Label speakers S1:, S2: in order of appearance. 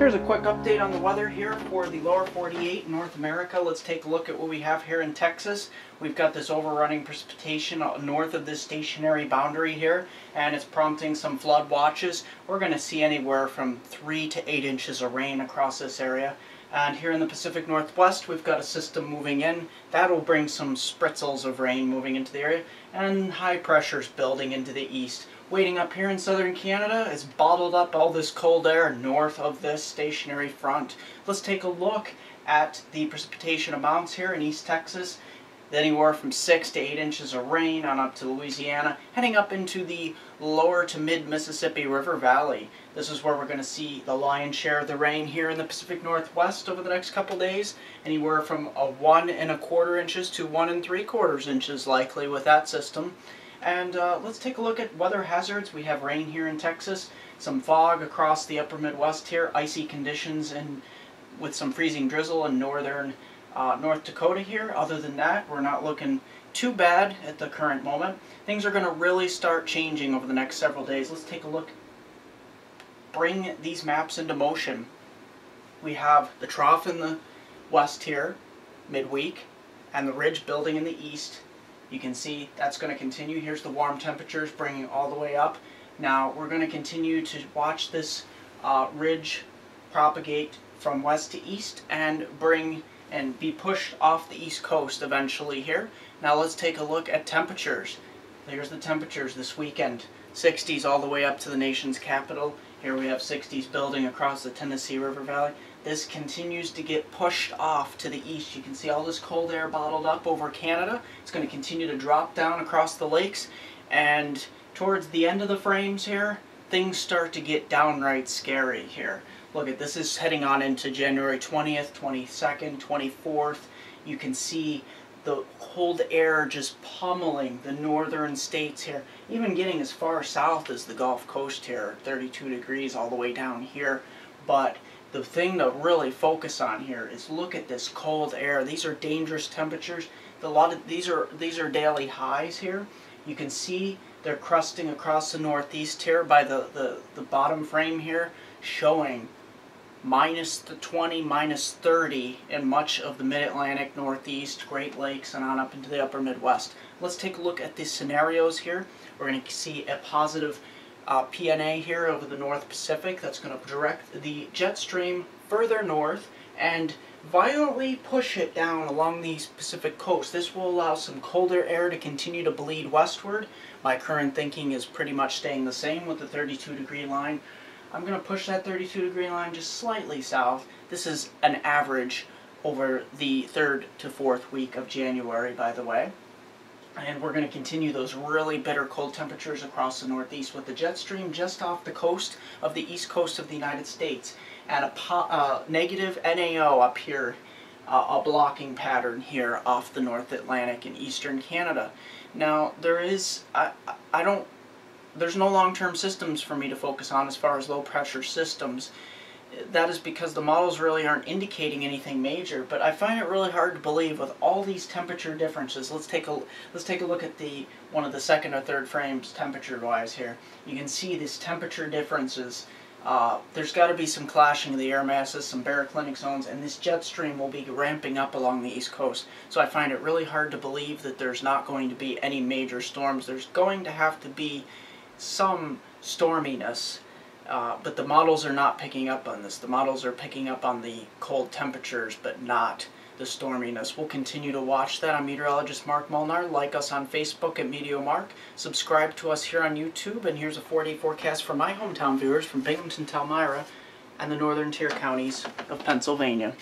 S1: Here's a quick update on the weather here for the lower 48 in North America. Let's take a look at what we have here in Texas. We've got this overrunning precipitation north of this stationary boundary here, and it's prompting some flood watches. We're going to see anywhere from 3 to 8 inches of rain across this area. And here in the Pacific Northwest, we've got a system moving in. That'll bring some spritzels of rain moving into the area, and high pressures building into the east. Waiting up here in southern Canada is bottled up all this cold air north of this stationary front. Let's take a look at the precipitation amounts here in East Texas. Anywhere from 6 to 8 inches of rain on up to Louisiana, heading up into the lower to mid Mississippi River Valley. This is where we're going to see the lion's share of the rain here in the Pacific Northwest over the next couple days. Anywhere from 1 1/4 inches to 1 3/4 inches likely with that system. And let's take a look at weather hazards. We have rain here in Texas, some fog across the upper Midwest here, icy conditions and with some freezing drizzle in northern North Dakota here. Other than that, we're not looking too bad at the current moment. Things are going to really start changing over the next several days. Let's take a look. Bring these maps into motion. We have the trough in the west here, midweek, and the ridge building in the east. You can see that's going to continue. Here's the warm temperatures bringing all the way up. Now we're going to continue to watch this ridge propagate from west to east and be pushed off the east coast eventually here. Now let's take a look at temperatures. Here's the temperatures this weekend. 60s all the way up to the nation's capital. Here we have 60s building across the Tennessee River Valley. This continues to get pushed off to the east. You can see all this cold air bottled up over Canada. It's going to continue to drop down across the lakes, and towards the end of the frames here, things start to get downright scary here. Look at this, is heading on into January 20th, 22nd, 24th. You can see the cold air just pummeling the northern states here, even getting as far south as the Gulf Coast here, 32 degrees all the way down here. But the thing to really focus on here is look at this cold air. These are dangerous temperatures. These are daily highs here. You can see they're crusting across the northeast here by the bottom frame here, showing -20, -30 in much of the mid-Atlantic, Northeast, Great Lakes, and on up into the upper Midwest. Let's take a look at the scenarios here. We're going to see a positive PNA here over the North Pacific. That's going to direct the jet stream further north and violently push it down along the Pacific coast. This will allow some colder air to continue to bleed westward. My current thinking is pretty much staying the same with the 32-degree line. I'm going to push that 32-degree line just slightly south. This is an average over the 3rd to 4th week of January, by the way. And we're going to continue those really bitter cold temperatures across the northeast with the jet stream just off the coast of the east coast of the United States, and a negative NAO up here, a blocking pattern here off the North Atlantic and eastern Canada. Now there's no long-term systems for me to focus on as far as low-pressure systems. That is because the models really aren't indicating anything major, but I find it really hard to believe with all these temperature differences. Let's take a look at one of the second or third frames temperature-wise here. You can see these temperature differences. There's got to be some clashing of the air masses, some baroclinic zones, and this jet stream will be ramping up along the east coast. So I find it really hard to believe that there's not going to be any major storms. There's going to have to be some storminess, but the models are not picking up on this. The models are picking up on the cold temperatures, but not the storminess. We'll continue to watch that. I'm meteorologist Mark Molnar. Like us on Facebook at MeteoMark. Subscribe to us here on YouTube, and here's a 4-day forecast for my hometown viewers from Binghamton, Palmyra, and the northern tier counties of Pennsylvania.